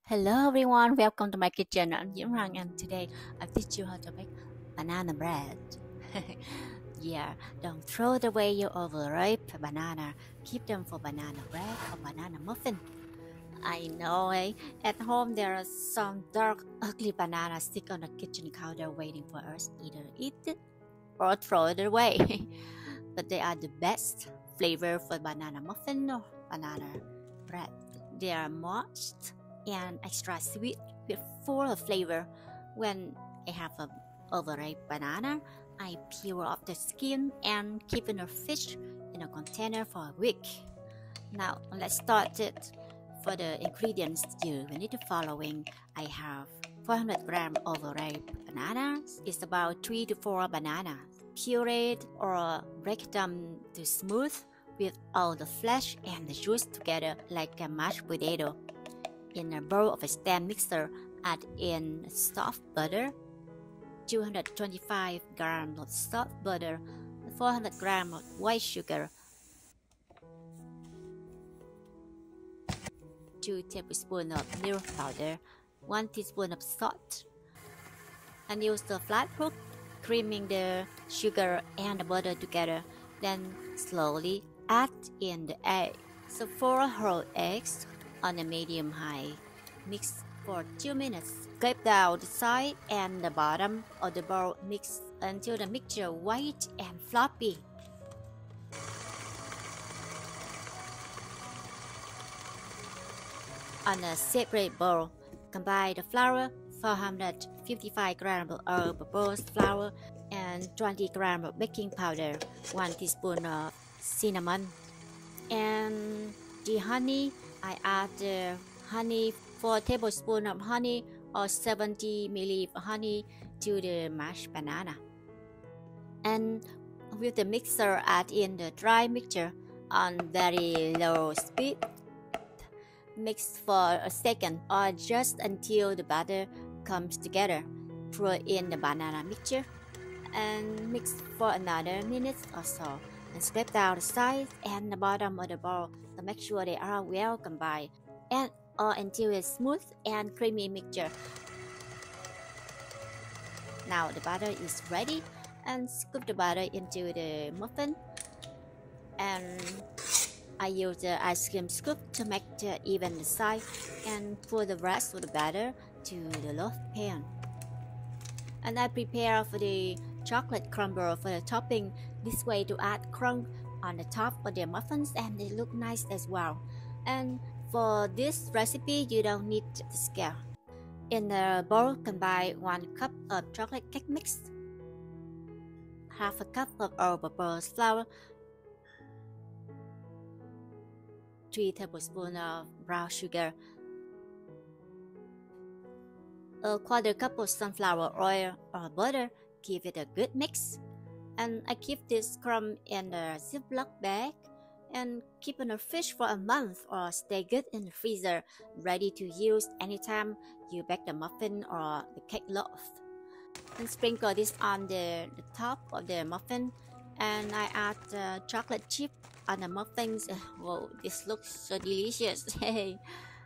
Hello everyone, welcome to my kitchen. I'm Yimrang and today I teach you how to make banana bread. Yeah, don't throw it away your overripe banana. Keep them for banana bread or banana muffin. I know, eh? At home there are some dark, ugly bananas stick on the kitchen counter waiting for us either eat it or throw it away. But they are the best flavor for banana muffin or banana bread. They are moist and extra sweet with full of flavor. When I have an overripe banana, I peel off the skin and keep in a fridge in a container for a week. Now let's start it. For the ingredients you will need the following. I have 400 gram overripe bananas. It's about 3 to 4 bananas. Pureed or break them to smooth with all the flesh and the juice together like a mashed potato. In a bowl of a stand mixer, add in soft butter, 225 grams of soft butter, 400 grams of white sugar, 2 tablespoons of milk powder, 1 teaspoon of salt, and use the flat hook, creaming the sugar and the butter together. Then slowly add in the egg. So 4 whole eggs on a medium-high. Mix for 2 minutes. Scrape down the side and the bottom of the bowl. Mix until the mixture white and floppy. On a separate bowl, combine the flour, 455 grams of all-purpose flour, and 20 grams of baking powder, 1 teaspoon of cinnamon, and the honey. I add the honey, 4 tablespoons of honey or 70 ml of honey to the mashed banana. And with the mixer, add in the dry mixture on very low speed. Mix for a second or just until the batter comes together. Throw in the banana mixture and mix for another minute or so. And scrape down the sides and the bottom of the bowl to make sure they are well combined and or until it's smooth and creamy mixture. Now the batter is ready, and scoop the batter into the muffin, and I use the ice cream scoop to make even the size, and pour the rest of the batter to the loaf pan. And I prepare for the chocolate crumble for the topping this way to add crumb on the top of the muffins, and they look nice as well. And for this recipe you don't need the scale. In the bowl, combine 1 cup of chocolate cake mix, half a cup of all-purpose flour, 3 tablespoons of brown sugar, a quarter cup of sunflower oil or butter. Give it a good mix. And I keep this crumb in a Ziploc bag and keep in the fridge for a month or stay good in the freezer, ready to use anytime you bake the muffin or the cake loaf. And sprinkle this on the top of the muffin, and I add chocolate chip on the muffins. Whoa, this looks so delicious.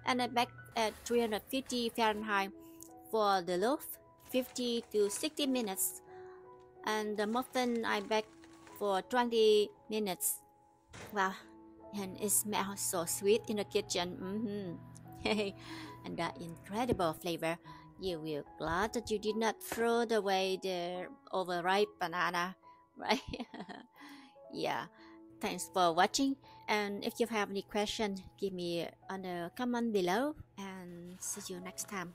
And I bake at 350 Fahrenheit for the loaf, 50 to 60 minutes. And the muffin I bake for 20 minutes. Wow, and it smells so sweet in the kitchen. And that incredible flavor. You will glad that you did not throw away the overripe banana, right? Yeah. Thanks for watching. And if you have any question, give me on the comment below. And see you next time.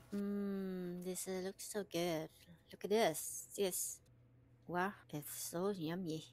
This looks so good. Look at this. Wow, it's so yummy.